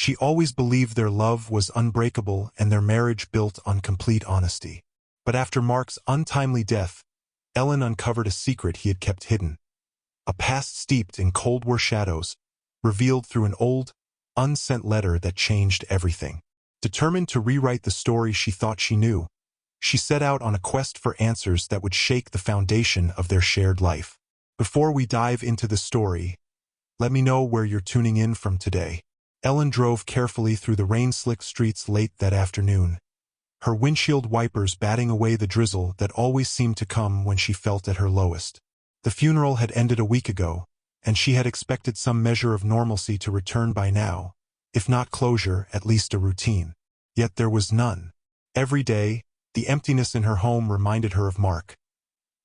She always believed their love was unbreakable and their marriage built on complete honesty. But after Mark's untimely death, Ellen uncovered a secret he had kept hidden. A past steeped in Cold War shadows, revealed through an old, unsent letter that changed everything. Determined to rewrite the story she thought she knew, she set out on a quest for answers that would shake the foundation of their shared life. Before we dive into the story, let me know where you're tuning in from today. Ellen drove carefully through the rain-slicked streets late that afternoon, her windshield wipers batting away the drizzle that always seemed to come when she felt at her lowest. The funeral had ended a week ago, and she had expected some measure of normalcy to return by now, if not closure, at least a routine. Yet there was none. Every day, the emptiness in her home reminded her of Mark,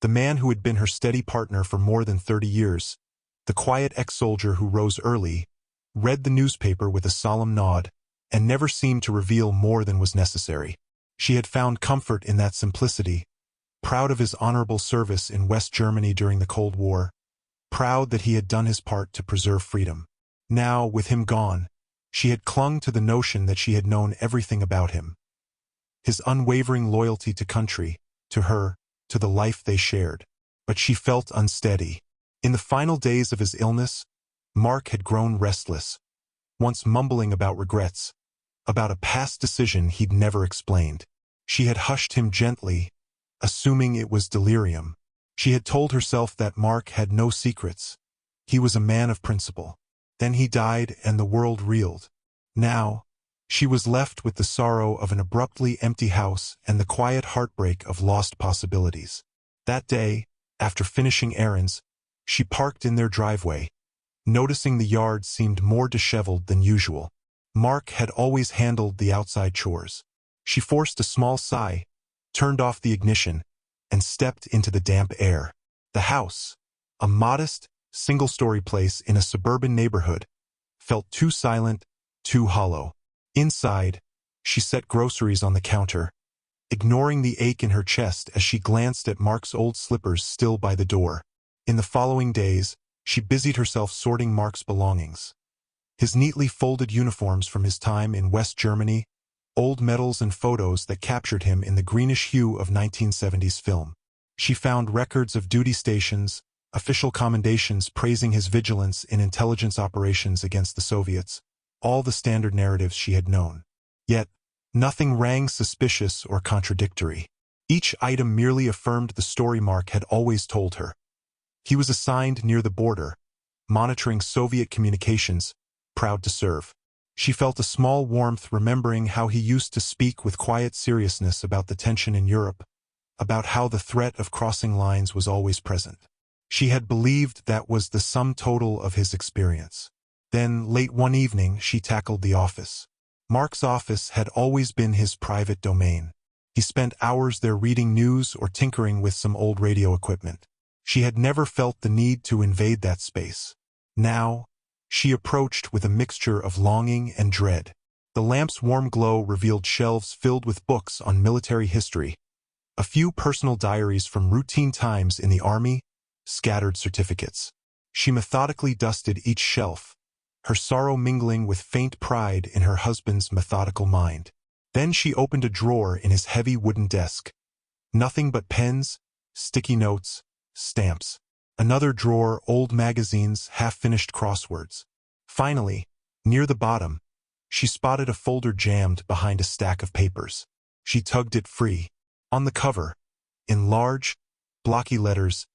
the man who had been her steady partner for more than 30 years, the quiet ex-soldier who rose early, read the newspaper with a solemn nod, and never seemed to reveal more than was necessary. She had found comfort in that simplicity, proud of his honorable service in West Germany during the Cold War, proud that he had done his part to preserve freedom. Now, with him gone, she had clung to the notion that she had known everything about him. His unwavering loyalty to country, to her, to the life they shared. But she felt unsteady. In the final days of his illness, Mark had grown restless, once mumbling about regrets, about a past decision he'd never explained. She had hushed him gently, assuming it was delirium. She had told herself that Mark had no secrets. He was a man of principle. Then he died and the world reeled. Now, she was left with the sorrow of an abruptly empty house and the quiet heartbreak of lost possibilities. That day, after finishing errands, she parked in their driveway, noticing the yard seemed more disheveled than usual. Mark had always handled the outside chores. She forced a small sigh, turned off the ignition, and stepped into the damp air. The house, a modest, single-story place in a suburban neighborhood, felt too silent, too hollow. Inside, she set groceries on the counter, ignoring the ache in her chest as she glanced at Mark's old slippers still by the door. In the following days, she busied herself sorting Mark's belongings. His neatly folded uniforms from his time in West Germany, old medals and photos that captured him in the greenish hue of 1970s film. She found records of duty stations, official commendations praising his vigilance in intelligence operations against the Soviets, all the standard narratives she had known. Yet, nothing rang suspicious or contradictory. Each item merely affirmed the story Mark had always told her. He was assigned near the border, monitoring Soviet communications, proud to serve. She felt a small warmth remembering how he used to speak with quiet seriousness about the tension in Europe, about how the threat of crossing lines was always present. She had believed that was the sum total of his experience. Then, late one evening, she tackled the office. Mark's office had always been his private domain. He spent hours there reading news or tinkering with some old radio equipment. She had never felt the need to invade that space. Now, she approached with a mixture of longing and dread. The lamp's warm glow revealed shelves filled with books on military history, a few personal diaries from routine times in the army, scattered certificates. She methodically dusted each shelf, her sorrow mingling with faint pride in her husband's methodical mind. Then she opened a drawer in his heavy wooden desk. Nothing but pens, sticky notes, stamps. Another drawer, old magazines, half-finished crosswords. Finally, near the bottom, she spotted a folder jammed behind a stack of papers. She tugged it free. On the cover, in large, blocky letters,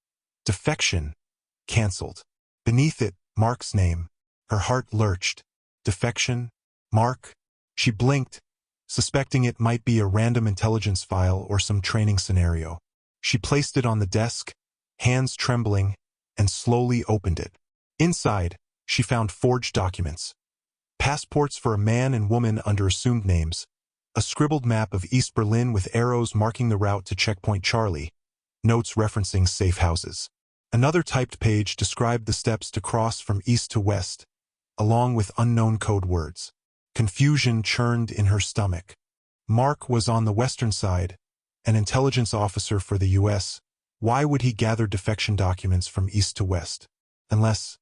"Defection, cancelled." Beneath it, Mark's name. Her heart lurched. Defection? Mark? She blinked, suspecting it might be a random intelligence file or some training scenario. She placed it on the desk, hands trembling, and slowly opened it. Inside, she found forged documents. Passports for a man and woman under assumed names, a scribbled map of East Berlin with arrows marking the route to Checkpoint Charlie, notes referencing safe houses. Another typed page described the steps to cross from east to west, along with unknown code words. Confusion churned in her stomach. Mark was on the western side, an intelligence officer for the U.S. Why would he gather defection documents from east to west? Unless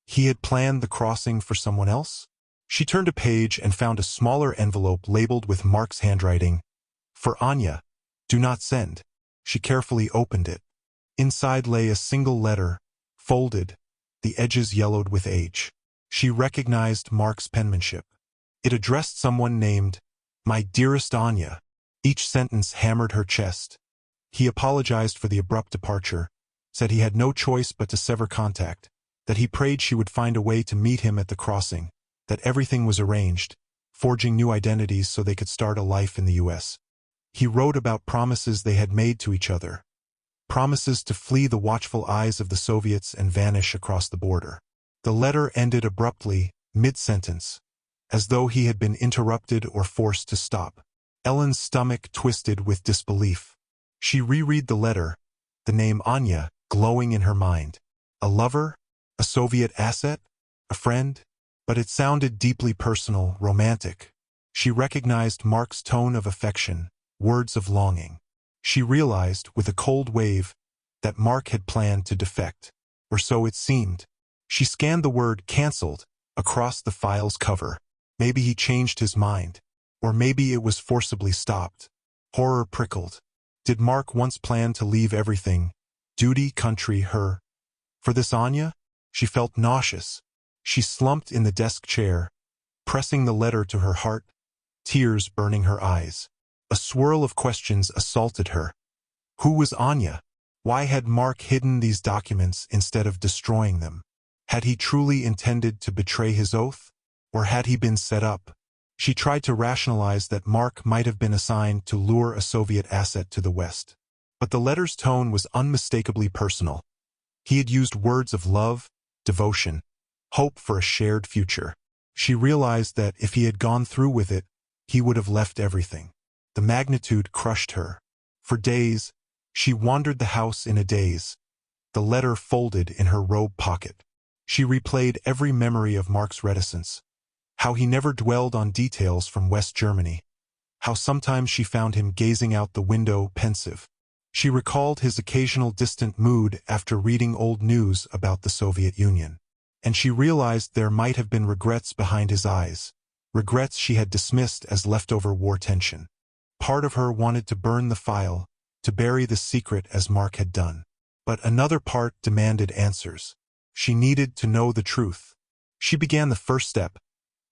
he had planned the crossing for someone else? She turned a page and found a smaller envelope labeled with Mark's handwriting. For Anya, do not send. She carefully opened it. Inside lay a single letter, folded, the edges yellowed with age. She recognized Mark's penmanship. It addressed someone named, "My dearest Anya." Each sentence hammered her chest. He apologized for the abrupt departure, said he had no choice but to sever contact, that he prayed she would find a way to meet him at the crossing, that everything was arranged, forging new identities so they could start a life in the U.S. He wrote about promises they had made to each other, promises to flee the watchful eyes of the Soviets and vanish across the border. The letter ended abruptly, mid-sentence, as though he had been interrupted or forced to stop. Ellen's stomach twisted with disbelief. She reread the letter, the name Anya glowing in her mind. A lover? A Soviet asset? A friend? But it sounded deeply personal, romantic. She recognized Mark's tone of affection, words of longing. She realized, with a cold wave, that Mark had planned to defect. Or so it seemed. She scanned the word "cancelled" across the file's cover. Maybe he changed his mind. Or maybe it was forcibly stopped. Horror prickled. Did Mark once plan to leave everything? Duty, country, her. For this Anya? She felt nauseous. She slumped in the desk chair, pressing the letter to her heart, tears burning her eyes. A swirl of questions assaulted her. Who was Anya? Why had Mark hidden these documents instead of destroying them? Had he truly intended to betray his oath? Or had he been set up? She tried to rationalize that Mark might have been assigned to lure a Soviet asset to the West. But the letter's tone was unmistakably personal. He had used words of love, devotion, hope for a shared future. She realized that if he had gone through with it, he would have left everything. The magnitude crushed her. For days, she wandered the house in a daze, the letter folded in her robe pocket. She replayed every memory of Mark's reticence, how he never dwelled on details from West Germany, how sometimes she found him gazing out the window pensive. She recalled his occasional distant mood after reading old news about the Soviet Union. And she realized there might have been regrets behind his eyes, regrets she had dismissed as leftover war tension. Part of her wanted to burn the file, to bury the secret as Mark had done. But another part demanded answers. She needed to know the truth. She began the first step,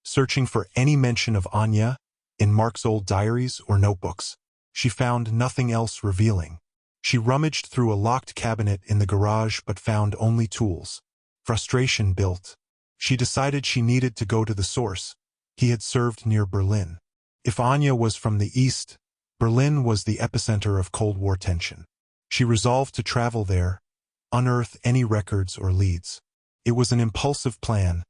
searching for any mention of Anya in Mark's old diaries or notebooks. She found nothing else revealing. She rummaged through a locked cabinet in the garage but found only tools. Frustration built. She decided she needed to go to the source. He had served near Berlin. If Anya was from the East, Berlin was the epicenter of Cold War tension. She resolved to travel there, unearth any records or leads. It was an impulsive plan,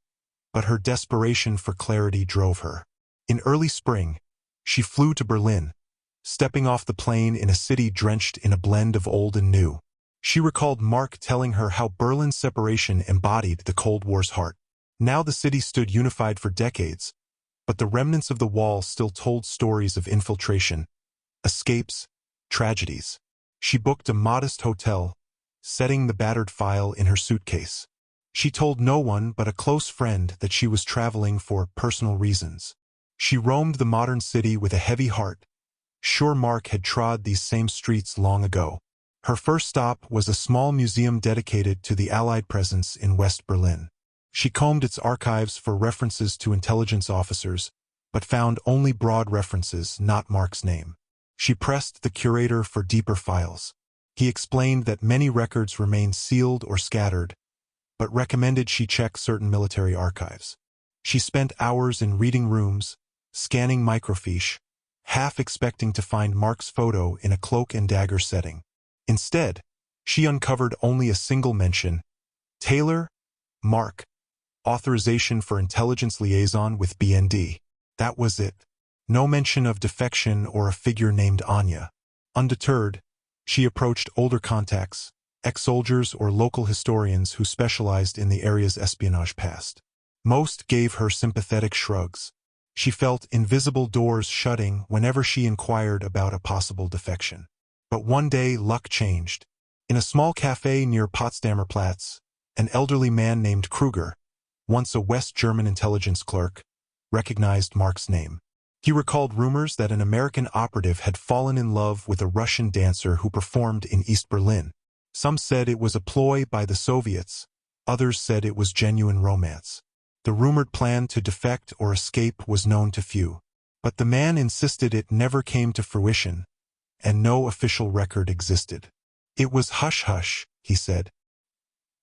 but her desperation for clarity drove her. In early spring, she flew to Berlin, stepping off the plane in a city drenched in a blend of old and new. She recalled Mark telling her how Berlin's separation embodied the Cold War's heart. Now the city stood unified for decades, but the remnants of the wall still told stories of infiltration, escapes, tragedies. She booked a modest hotel, setting the battered file in her suitcase. She told no one but a close friend that she was traveling for personal reasons. She roamed the modern city with a heavy heart, sure Mark had trod these same streets long ago. Her first stop was a small museum dedicated to the Allied presence in West Berlin. She combed its archives for references to intelligence officers, but found only broad references, not Mark's name. She pressed the curator for deeper files. He explained that many records remained sealed or scattered, but recommended she check certain military archives. She spent hours in reading rooms, scanning microfiche, half expecting to find Mark's photo in a cloak and dagger setting. Instead, she uncovered only a single mention: Taylor, Mark, authorization for intelligence liaison with BND. That was it. No mention of defection or a figure named Anya. Undeterred, she approached older contacts, ex-soldiers or local historians who specialized in the area's espionage past. Most gave her sympathetic shrugs. She felt invisible doors shutting whenever she inquired about a possible defection. But one day luck changed. In a small cafe near Potsdamer Platz, an elderly man named Kruger, once a West German intelligence clerk, recognized Mark's name. He recalled rumors that an American operative had fallen in love with a Russian dancer who performed in East Berlin. Some said it was a ploy by the Soviets, others said it was genuine romance. The rumored plan to defect or escape was known to few. But the man insisted it never came to fruition, and no official record existed. It was hush-hush, he said.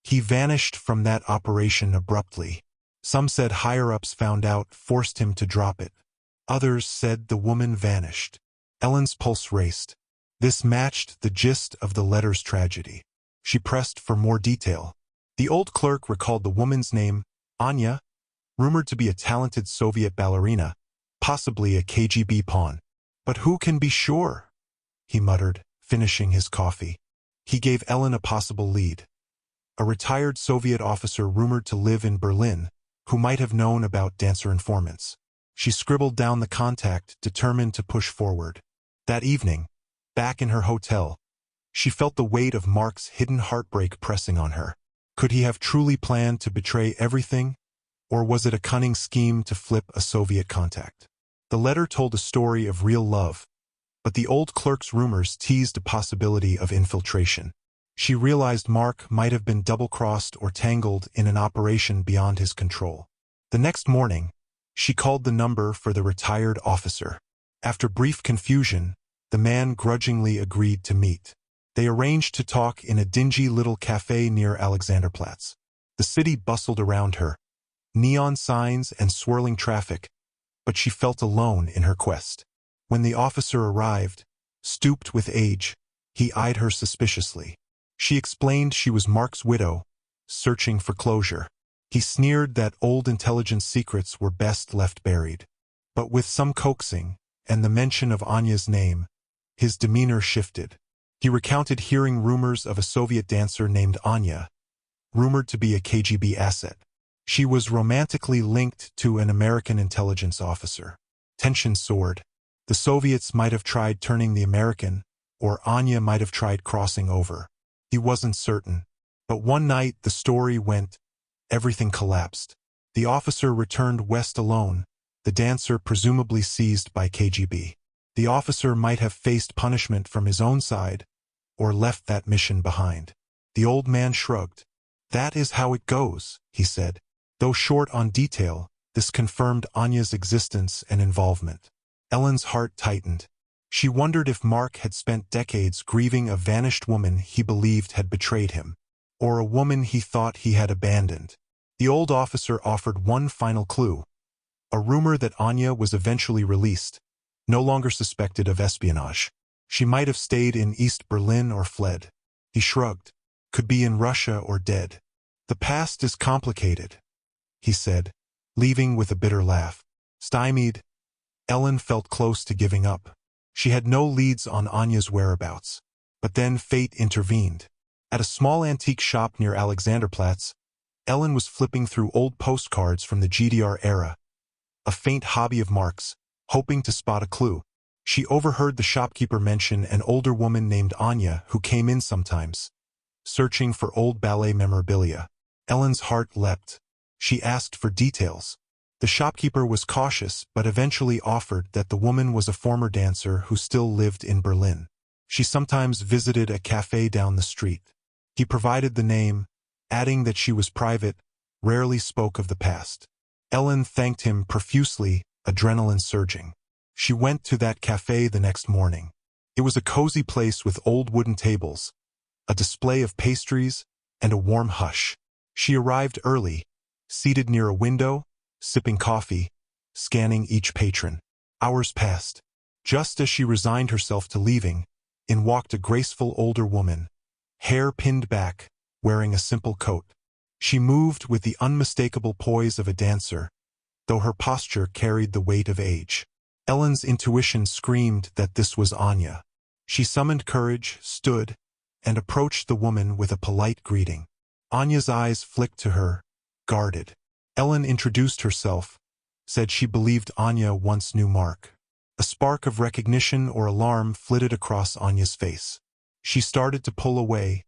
He vanished from that operation abruptly. Some said higher-ups found out, forced him to drop it. Others said the woman vanished. Ellen's pulse raced. This matched the gist of the letter's tragedy. She pressed for more detail. The old clerk recalled the woman's name, Anya, rumored to be a talented Soviet ballerina, possibly a KGB pawn. But who can be sure? He muttered, finishing his coffee. He gave Ellen a possible lead. A retired Soviet officer rumored to live in Berlin, who might have known about dancer informants. She scribbled down the contact, determined to push forward. That evening, back in her hotel, she felt the weight of Mark's hidden heartbreak pressing on her. Could he have truly planned to betray everything, or was it a cunning scheme to flip a Soviet contact? The letter told a story of real love, but the old clerk's rumors teased a possibility of infiltration. She realized Mark might have been double-crossed or tangled in an operation beyond his control. The next morning, she called the number for the retired officer. After brief confusion, the man grudgingly agreed to meet. They arranged to talk in a dingy little cafe near Alexanderplatz. The city bustled around her, neon signs and swirling traffic, but she felt alone in her quest. When the officer arrived, stooped with age, he eyed her suspiciously. She explained she was Mark's widow, searching for closure. He sneered that old intelligence secrets were best left buried. But with some coaxing, and the mention of Anya's name, his demeanor shifted. He recounted hearing rumors of a Soviet dancer named Anya, rumored to be a KGB asset. She was romantically linked to an American intelligence officer. Tension soared. The Soviets might have tried turning the American, or Anya might have tried crossing over. He wasn't certain. But one night the story went, everything collapsed. The officer returned west alone, the dancer presumably seized by KGB. The officer might have faced punishment from his own side, or left that mission behind. The old man shrugged. That is how it goes, he said. Though short on detail, this confirmed Anya's existence and involvement. Ellen's heart tightened. She wondered if Mark had spent decades grieving a vanished woman he believed had betrayed him, or a woman he thought he had abandoned. The old officer offered one final clue, a rumor that Anya was eventually released, no longer suspected of espionage. She might have stayed in East Berlin or fled. He shrugged. Could be in Russia or dead. The past is complicated, he said, leaving with a bitter laugh. Stymied, Ellen felt close to giving up. She had no leads on Anya's whereabouts. But then fate intervened. At a small antique shop near Alexanderplatz, Ellen was flipping through old postcards from the GDR era, a faint hobby of Mark's, hoping to spot a clue. She overheard the shopkeeper mention an older woman named Anya who came in sometimes, searching for old ballet memorabilia. Ellen's heart leapt. She asked for details. The shopkeeper was cautious but eventually offered that the woman was a former dancer who still lived in Berlin. She sometimes visited a cafe down the street. He provided the name, adding that she was private, rarely spoke of the past. Ellen thanked him profusely, adrenaline surging. She went to that cafe the next morning. It was a cozy place with old wooden tables, a display of pastries, and a warm hush. She arrived early, seated near a window, sipping coffee, scanning each patron. Hours passed. Just as she resigned herself to leaving, in walked a graceful older woman, hair pinned back, wearing a simple coat. She moved with the unmistakable poise of a dancer, though her posture carried the weight of age. Ellen's intuition screamed that this was Anya. She summoned courage, stood, and approached the woman with a polite greeting. Anya's eyes flicked to her, guarded. Ellen introduced herself, said she believed Anya once knew Mark. A spark of recognition or alarm flitted across Anya's face. She started to pull away,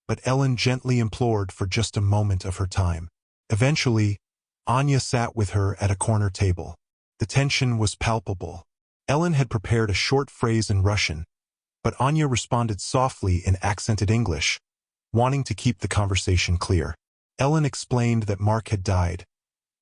but Ellen gently implored for just a moment of her time. Eventually, Anya sat with her at a corner table. The tension was palpable. Ellen had prepared a short phrase in Russian, but Anya responded softly in accented English, wanting to keep the conversation clear. Ellen explained that Mark had died,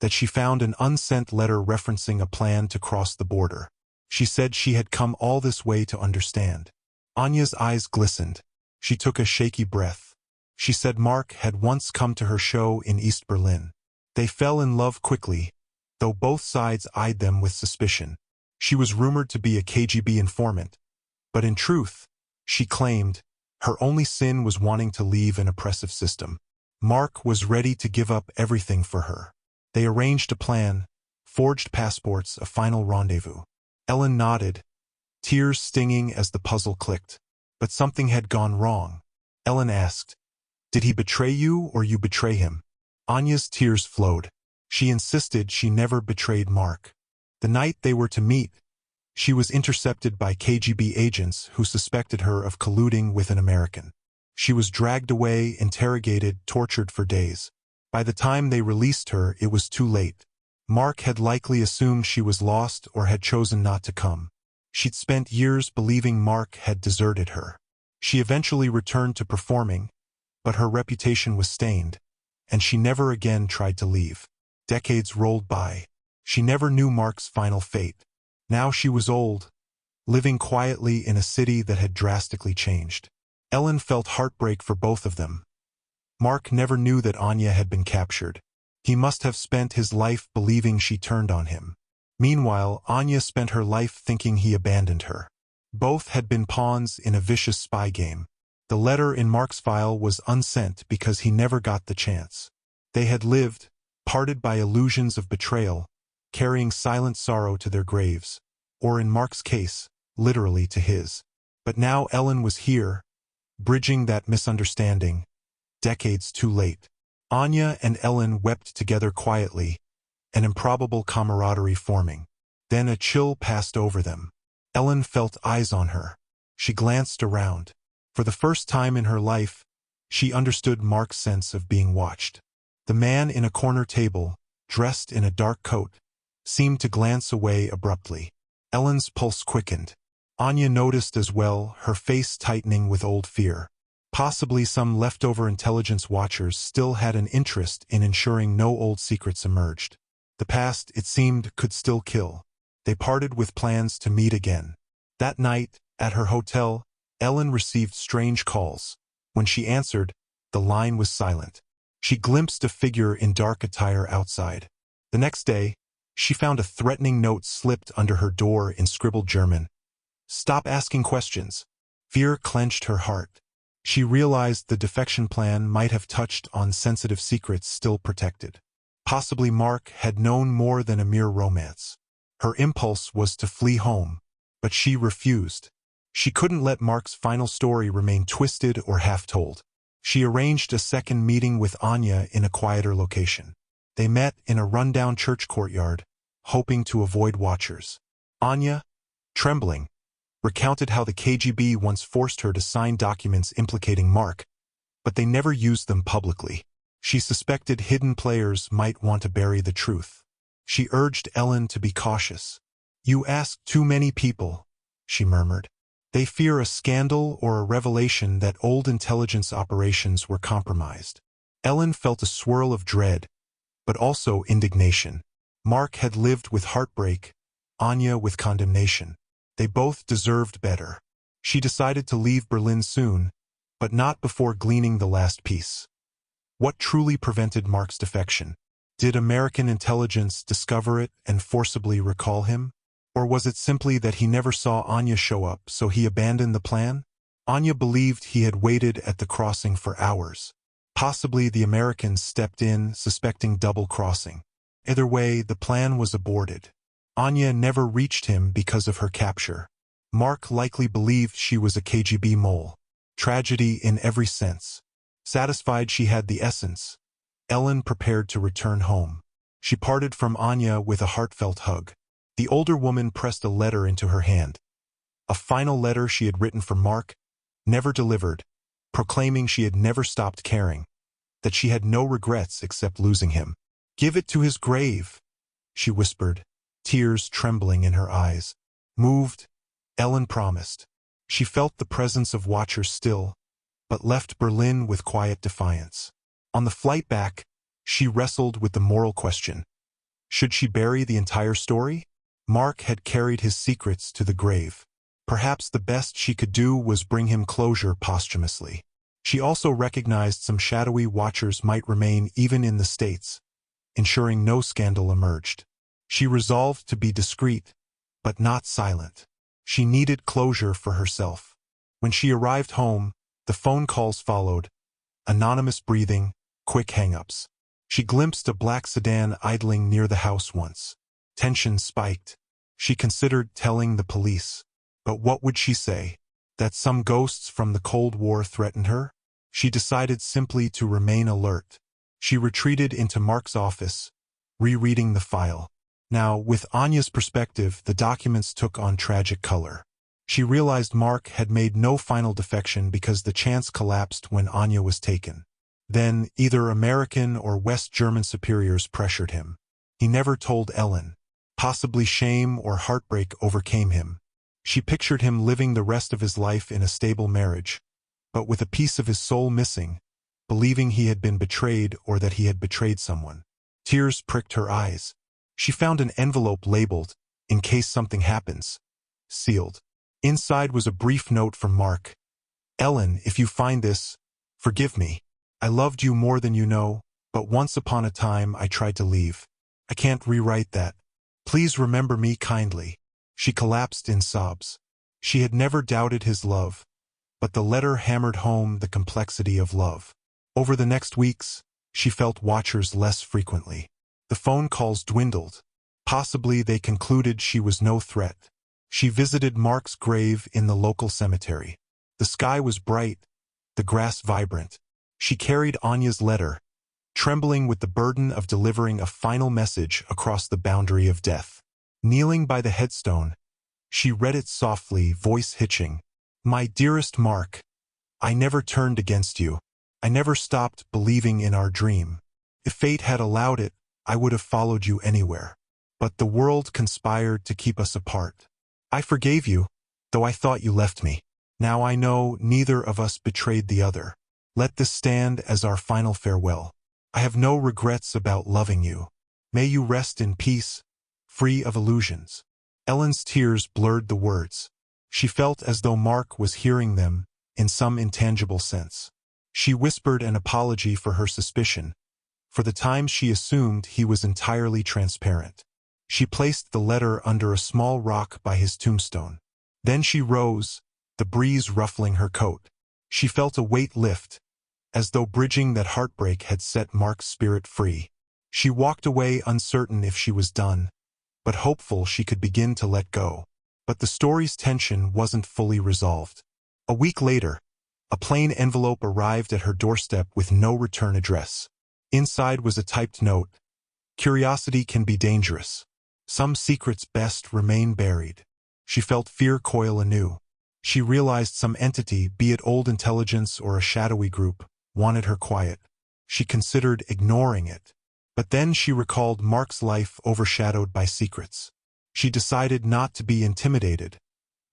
that she found an unsent letter referencing a plan to cross the border. She said she had come all this way to understand. Anya's eyes glistened. She took a shaky breath. She said Mark had once come to her show in East Berlin. They fell in love quickly, though both sides eyed them with suspicion. She was rumored to be a KGB informant, but in truth, she claimed, her only sin was wanting to leave an oppressive system. Mark was ready to give up everything for her. They arranged a plan, forged passports, a final rendezvous. Ellen nodded, tears stinging as the puzzle clicked. But something had gone wrong. Ellen asked, "Did he betray you or you betray him?" Anya's tears flowed. She insisted she never betrayed Mark. The night they were to meet, she was intercepted by KGB agents who suspected her of colluding with an American. She was dragged away, interrogated, tortured for days. By the time they released her, it was too late. Mark had likely assumed she was lost or had chosen not to come. She'd spent years believing Mark had deserted her. She eventually returned to performing, but her reputation was stained, and she never again tried to leave. Decades rolled by. She never knew Mark's final fate. Now she was old, living quietly in a city that had drastically changed. Ellen felt heartbreak for both of them. Mark never knew that Anya had been captured. He must have spent his life believing she turned on him. Meanwhile, Anya spent her life thinking he abandoned her. Both had been pawns in a vicious spy game. The letter in Mark's file was unsent because he never got the chance. They had lived, parted by illusions of betrayal, carrying silent sorrow to their graves, or in Mark's case, literally to his. But now Ellen was here, bridging that misunderstanding, decades too late. Anya and Ellen wept together quietly, an improbable camaraderie forming. Then a chill passed over them. Ellen felt eyes on her. She glanced around. For the first time in her life, she understood Mark's sense of being watched. The man in a corner table, dressed in a dark coat, seemed to glance away abruptly. Ellen's pulse quickened. Anya noticed as well, her face tightening with old fear. Possibly some leftover intelligence watchers still had an interest in ensuring no old secrets emerged. The past, it seemed, could still kill. They parted with plans to meet again. That night, at her hotel, Ellen received strange calls. When she answered, the line was silent. She glimpsed a figure in dark attire outside. The next day, she found a threatening note slipped under her door in scribbled German. "Stop asking questions." Fear clenched her heart. She realized the defection plan might have touched on sensitive secrets still protected. Possibly Mark had known more than a mere romance. Her impulse was to flee home, but she refused. She couldn't let Mark's final story remain twisted or half-told. She arranged a second meeting with Anya in a quieter location. They met in a rundown church courtyard, hoping to avoid watchers. Anya, trembling, recounted how the KGB once forced her to sign documents implicating Mark, but they never used them publicly. She suspected hidden players might want to bury the truth. She urged Ellen to be cautious. "You ask too many people," she murmured. "They fear a scandal or a revelation that old intelligence operations were compromised." Ellen felt a swirl of dread, but also indignation. Mark had lived with heartbreak, Anya with condemnation. They both deserved better. She decided to leave Berlin soon, but not before gleaning the last piece. What truly prevented Mark's defection? Did American intelligence discover it and forcibly recall him? Or was it simply that he never saw Anya show up, so he abandoned the plan? Anya believed he had waited at the crossing for hours. Possibly the Americans stepped in, suspecting double-crossing. Either way, the plan was aborted. Anya never reached him because of her capture. Mark likely believed she was a KGB mole. Tragedy in every sense. Satisfied she had the essence, Ellen prepared to return home. She parted from Anya with a heartfelt hug. The older woman pressed a letter into her hand. A final letter she had written for Mark, never delivered, proclaiming she had never stopped caring, that she had no regrets except losing him. "Give it to his grave," she whispered, tears trembling in her eyes. Moved, Ellen promised. She felt the presence of watchers still, but left Berlin with quiet defiance. On the flight back, she wrestled with the moral question. Should she bury the entire story? Mark had carried his secrets to the grave. Perhaps the best she could do was bring him closure posthumously. She also recognized some shadowy watchers might remain even in the States, ensuring no scandal emerged. She resolved to be discreet, but not silent. She needed closure for herself. When she arrived home, the phone calls followed, anonymous breathing, quick hang-ups. She glimpsed a black sedan idling near the house once. Tension spiked. She considered telling the police. But what would she say? That some ghosts from the Cold War threatened her? She decided simply to remain alert. She retreated into Mark's office, rereading the file. Now, with Anya's perspective, the documents took on tragic color. She realized Mark had made no final defection because the chance collapsed when Anya was taken. Then, either American or West German superiors pressured him. He never told Ellen. Possibly shame or heartbreak overcame him. She pictured him living the rest of his life in a stable marriage, but with a piece of his soul missing, believing he had been betrayed or that he had betrayed someone. Tears pricked her eyes. She found an envelope labeled, "In case something happens," sealed. Inside was a brief note from Mark. "Ellen, if you find this, forgive me. I loved you more than you know, but once upon a time I tried to leave. I can't rewrite that. Please remember me kindly." She collapsed in sobs. She had never doubted his love, but the letter hammered home the complexity of love. Over the next weeks, she felt watchers less frequently. The phone calls dwindled. Possibly they concluded she was no threat. She visited Mark's grave in the local cemetery. The sky was bright, the grass vibrant. She carried Anya's letter, trembling with the burden of delivering a final message across the boundary of death. Kneeling by the headstone, she read it softly, voice hitching. "My dearest Mark, I never turned against you. I never stopped believing in our dream. If fate had allowed it, I would have followed you anywhere. But the world conspired to keep us apart. I forgave you, though I thought you left me. Now I know neither of us betrayed the other. Let this stand as our final farewell. I have no regrets about loving you. May you rest in peace, free of illusions." Ellen's tears blurred the words. She felt as though Mark was hearing them in some intangible sense. She whispered an apology for her suspicion. For the time she assumed he was entirely transparent. She placed the letter under a small rock by his tombstone. Then she rose, the breeze ruffling her coat. She felt a weight lift, as though bridging that heartbreak had set Mark's spirit free. She walked away uncertain if she was done, but hopeful she could begin to let go. But the story's tension wasn't fully resolved. A week later, a plain envelope arrived at her doorstep with no return address. Inside was a typed note. "Curiosity can be dangerous. Some secrets best remain buried." She felt fear coil anew. She realized some entity, be it old intelligence or a shadowy group, wanted her quiet. She considered ignoring it. But then she recalled Mark's life overshadowed by secrets. She decided not to be intimidated,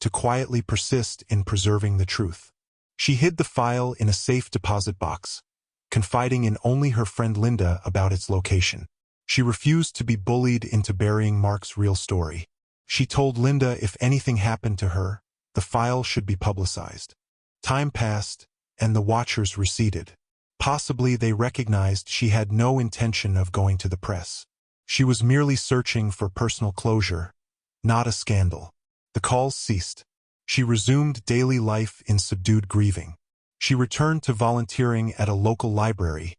to quietly persist in preserving the truth. She hid the file in a safe deposit box, confiding in only her friend Linda about its location. She refused to be bullied into burying Mark's real story. She told Linda if anything happened to her, the file should be publicized. Time passed, and the watchers receded. Possibly they recognized she had no intention of going to the press. She was merely searching for personal closure, not a scandal. The calls ceased. She resumed daily life in subdued grieving. She returned to volunteering at a local library,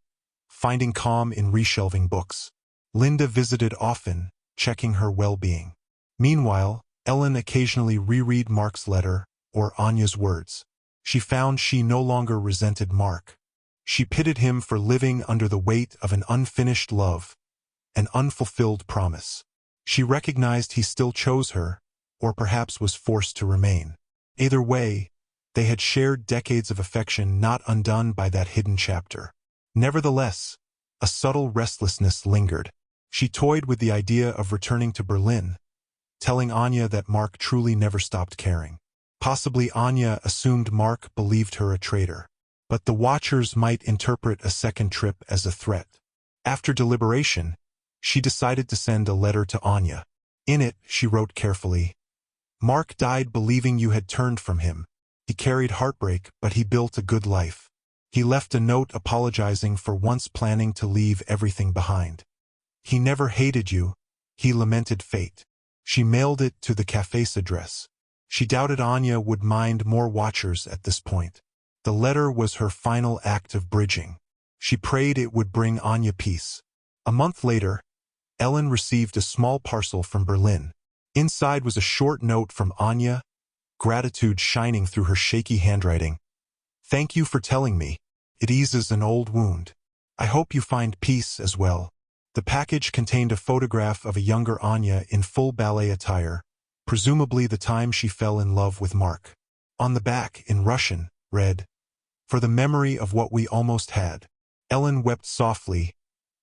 finding calm in reshelving books. Linda visited often, checking her well-being. Meanwhile, Ellen occasionally reread Mark's letter or Anya's words. She found she no longer resented Mark. She pitied him for living under the weight of an unfinished love, an unfulfilled promise. She recognized he still chose her, or perhaps was forced to remain. Either way, they had shared decades of affection not undone by that hidden chapter. Nevertheless, a subtle restlessness lingered. She toyed with the idea of returning to Berlin, telling Anya that Mark truly never stopped caring. Possibly Anya assumed Mark believed her a traitor. But the Watchers might interpret a second trip as a threat. After deliberation, she decided to send a letter to Anya. In it, she wrote carefully, "Mark died believing you had turned from him. He carried heartbreak, but he built a good life. He left a note apologizing for once planning to leave everything behind. He never hated you, he lamented fate." She mailed it to the cafe's address. She doubted Anya would mind more Watchers at this point. The letter was her final act of bridging. She prayed it would bring Anya peace. A month later, Ellen received a small parcel from Berlin. Inside was a short note from Anya, gratitude shining through her shaky handwriting. "Thank you for telling me. It eases an old wound. I hope you find peace as well." The package contained a photograph of a younger Anya in full ballet attire, presumably the time she fell in love with Mark. On the back, in Russian, read, "For the memory of what we almost had." Ellen wept softly,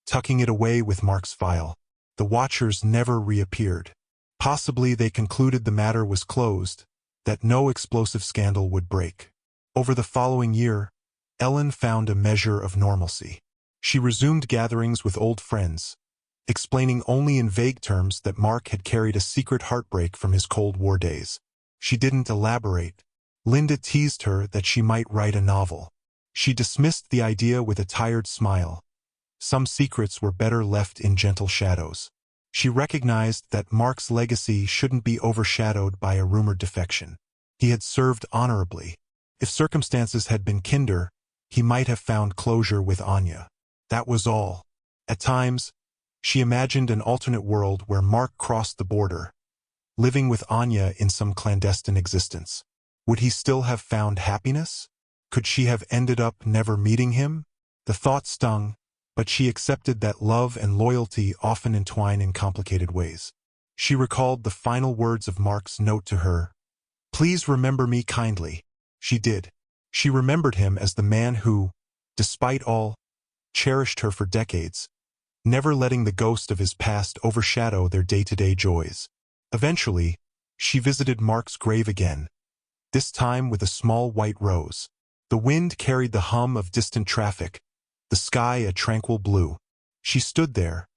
tucking it away with Mark's file. The Watchers never reappeared. Possibly they concluded the matter was closed, that no explosive scandal would break. Over the following year, Ellen found a measure of normalcy. She resumed gatherings with old friends, explaining only in vague terms that Mark had carried a secret heartbreak from his Cold War days. She didn't elaborate. Linda teased her that she might write a novel. She dismissed the idea with a tired smile. Some secrets were better left in gentle shadows. She recognized that Mark's legacy shouldn't be overshadowed by a rumored defection. He had served honorably. If circumstances had been kinder, he might have found closure with Anya. That was all. At times, she imagined an alternate world where Mark crossed the border, living with Anya in some clandestine existence. Would he still have found happiness? Could she have ended up never meeting him? The thought stung, but she accepted that love and loyalty often entwine in complicated ways. She recalled the final words of Mark's note to her. "Please remember me kindly." She did. She remembered him as the man who, despite all, cherished her for decades, never letting the ghost of his past overshadow their day-to-day joys. Eventually, she visited Mark's grave again, this time with a small white rose. The wind carried the hum of distant traffic, the sky a tranquil blue. She stood there,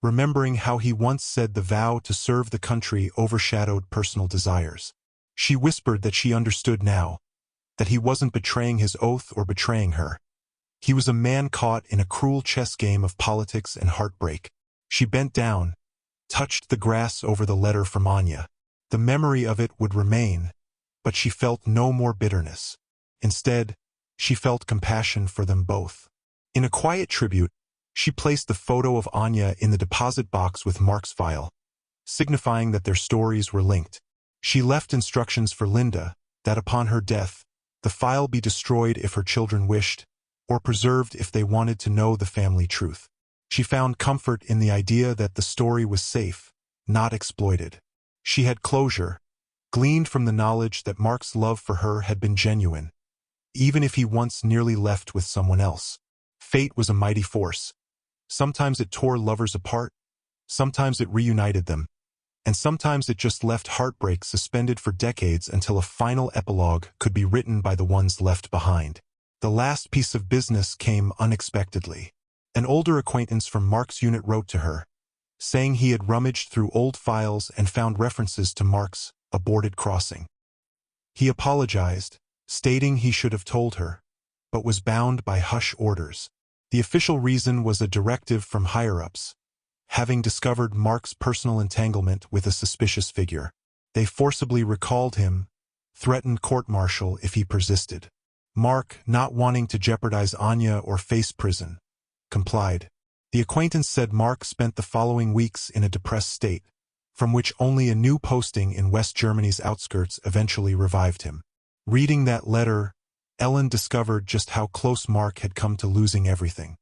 remembering how he once said the vow to serve the country overshadowed personal desires. She whispered that she understood now, that he wasn't betraying his oath or betraying her. He was a man caught in a cruel chess game of politics and heartbreak. She bent down, touched the grass over the letter from Anya. The memory of it would remain, but she felt no more bitterness. Instead, she felt compassion for them both. In a quiet tribute, she placed the photo of Anya in the deposit box with Mark's file, signifying that their stories were linked. She left instructions for Linda that upon her death, the file be destroyed if her children wished, or preserved if they wanted to know the family truth. She found comfort in the idea that the story was safe, not exploited. She had closure, gleaned from the knowledge that Mark's love for her had been genuine, even if he once nearly left with someone else. Fate was a mighty force. Sometimes it tore lovers apart, sometimes it reunited them, and sometimes it just left heartbreak suspended for decades until a final epilogue could be written by the ones left behind. The last piece of business came unexpectedly. An older acquaintance from Mark's unit wrote to her, saying he had rummaged through old files and found references to Mark's aborted crossing. He apologized, stating he should have told her, but was bound by hush orders. The official reason was a directive from higher-ups, having discovered Mark's personal entanglement with a suspicious figure. They forcibly recalled him, threatened court-martial if he persisted. Mark, not wanting to jeopardize Anya or face prison, complied. The acquaintance said Mark spent the following weeks in a depressed state, from which only a new posting in West Germany's outskirts eventually revived him. Reading that letter, Ellen discovered just how close Mark had come to losing everything.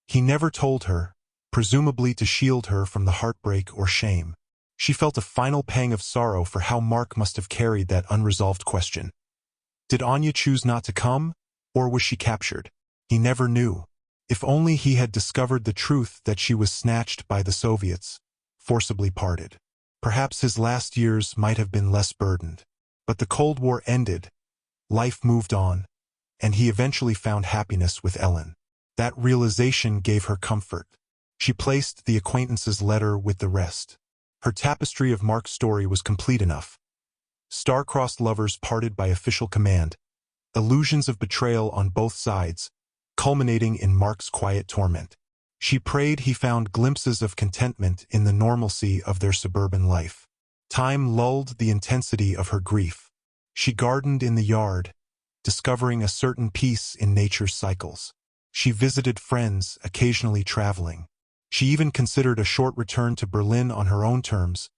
He never told her, presumably to shield her from the heartbreak or shame. She felt a final pang of sorrow for how Mark must have carried that unresolved question. Did Anya choose not to come, or was she captured? He never knew. If only he had discovered the truth that she was snatched by the Soviets, forcibly parted. Perhaps his last years might have been less burdened. But the Cold War ended, life moved on, and he eventually found happiness with Ellen. That realization gave her comfort. She placed the acquaintance's letter with the rest. Her tapestry of Mark's story was complete enough. Star-crossed lovers parted by official command, illusions of betrayal on both sides, culminating in Mark's quiet torment. She prayed he found glimpses of contentment in the normalcy of their suburban life. Time lulled the intensity of her grief. She gardened in the yard, discovering a certain peace in nature's cycles. She visited friends, occasionally traveling. She even considered a short return to Berlin on her own terms,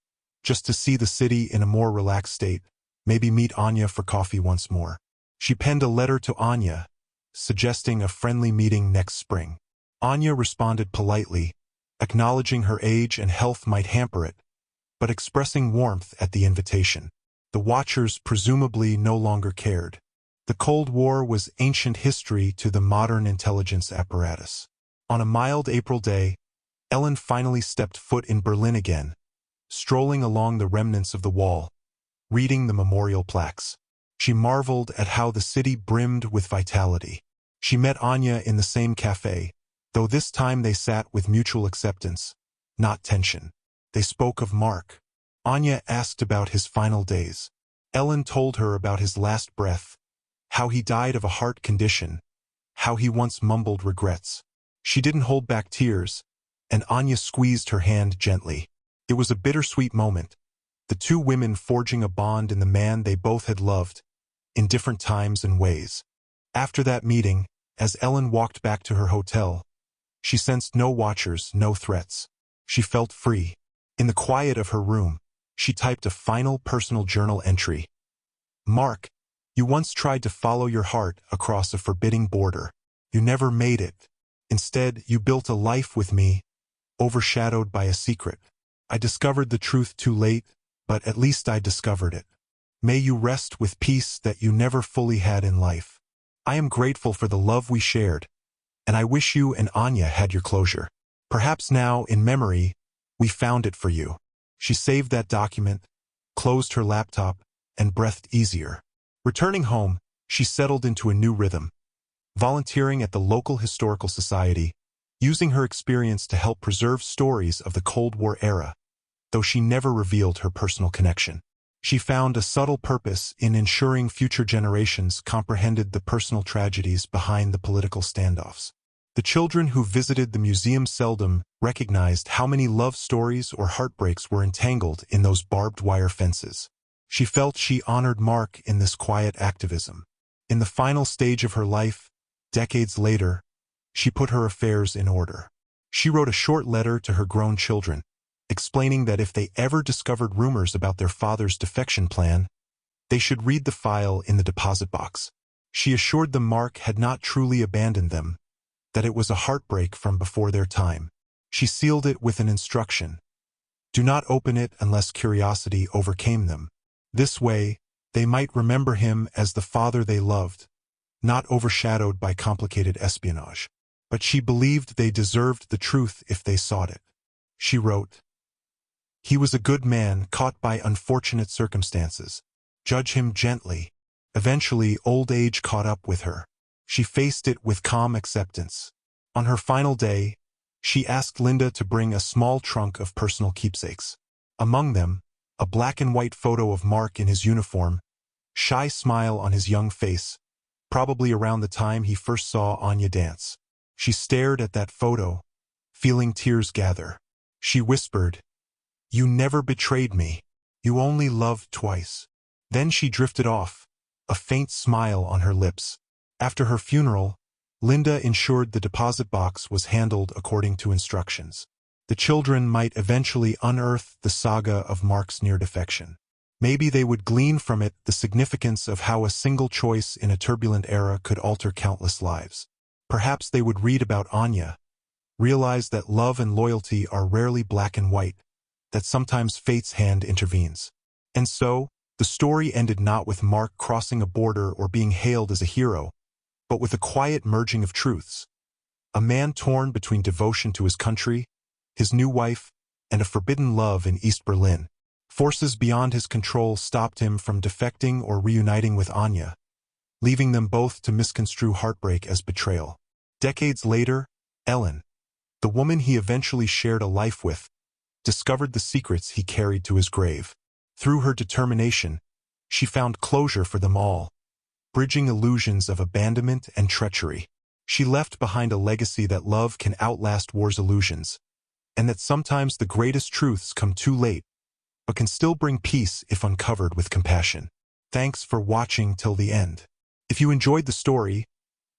just to see the city in a more relaxed state, maybe meet Anya for coffee once more. She penned a letter to Anya, suggesting a friendly meeting next spring. Anya responded politely, acknowledging her age and health might hamper it, but expressing warmth at the invitation. The watchers presumably no longer cared. The Cold War was ancient history to the modern intelligence apparatus. On a mild April day, Ellen finally stepped foot in Berlin again, strolling along the remnants of the wall, reading the memorial plaques. She marveled at how the city brimmed with vitality. She met Anya in the same cafe, though this time they sat with mutual acceptance, not tension. They spoke of Mark. Anya asked about his final days. Ellen told her about his last breath, how he died of a heart condition, how he once mumbled regrets. She didn't hold back tears, and Anya squeezed her hand gently. It was a bittersweet moment, the two women forging a bond in the man they both had loved, in different times and ways. After that meeting, as Ellen walked back to her hotel, she sensed no watchers, no threats. She felt free. In the quiet of her room, she typed a final personal journal entry. Mark, you once tried to follow your heart across a forbidding border. You never made it. Instead, you built a life with me, overshadowed by a secret. I discovered the truth too late, but at least I discovered it. May you rest with peace that you never fully had in life. I am grateful for the love we shared, and I wish you and Anya had your closure. Perhaps now, in memory, we found it for you. She saved that document, closed her laptop, and breathed easier. Returning home, she settled into a new rhythm, volunteering at the local historical society, using her experience to help preserve stories of the Cold War era, though she never revealed her personal connection. She found a subtle purpose in ensuring future generations comprehended the personal tragedies behind the political standoffs. The children who visited the museum seldom recognized how many love stories or heartbreaks were entangled in those barbed wire fences. She felt she honored Mark in this quiet activism. In the final stage of her life, decades later, she put her affairs in order. She wrote a short letter to her grown children, explaining that if they ever discovered rumors about their father's defection plan, they should read the file in the deposit box. She assured them Mark had not truly abandoned them, that it was a heartbreak from before their time. She sealed it with an instruction: do not open it unless curiosity overcame them. This way, they might remember him as the father they loved, not overshadowed by complicated espionage. But she believed they deserved the truth if they sought it. She wrote, "He was a good man caught by unfortunate circumstances. Judge him gently." Eventually, old age caught up with her. She faced it with calm acceptance. On her final day, she asked Linda to bring a small trunk of personal keepsakes. Among them, a black and white photo of Mark in his uniform, shy smile on his young face, probably around the time he first saw Anya dance. She stared at that photo, feeling tears gather. She whispered, "You never betrayed me. You only loved twice." Then she drifted off, a faint smile on her lips. After her funeral, Linda ensured the deposit box was handled according to instructions. The children might eventually unearth the saga of Mark's near defection. Maybe they would glean from it the significance of how a single choice in a turbulent era could alter countless lives. Perhaps they would read about Anya, realize that love and loyalty are rarely black and white, that sometimes fate's hand intervenes. And so, the story ended not with Mark crossing a border or being hailed as a hero, but with a quiet merging of truths. A man torn between devotion to his country, his new wife, and a forbidden love in East Berlin. Forces beyond his control stopped him from defecting or reuniting with Anya, leaving them both to misconstrue heartbreak as betrayal. Decades later, Ellen, the woman he eventually shared a life with, discovered the secrets he carried to his grave. Through her determination, she found closure for them all, bridging illusions of abandonment and treachery. She left behind a legacy that love can outlast war's illusions, and that sometimes the greatest truths come too late, but can still bring peace if uncovered with compassion. Thanks for watching till the end. If you enjoyed the story,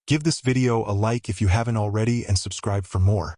give this video a like if you haven't already and subscribe for more.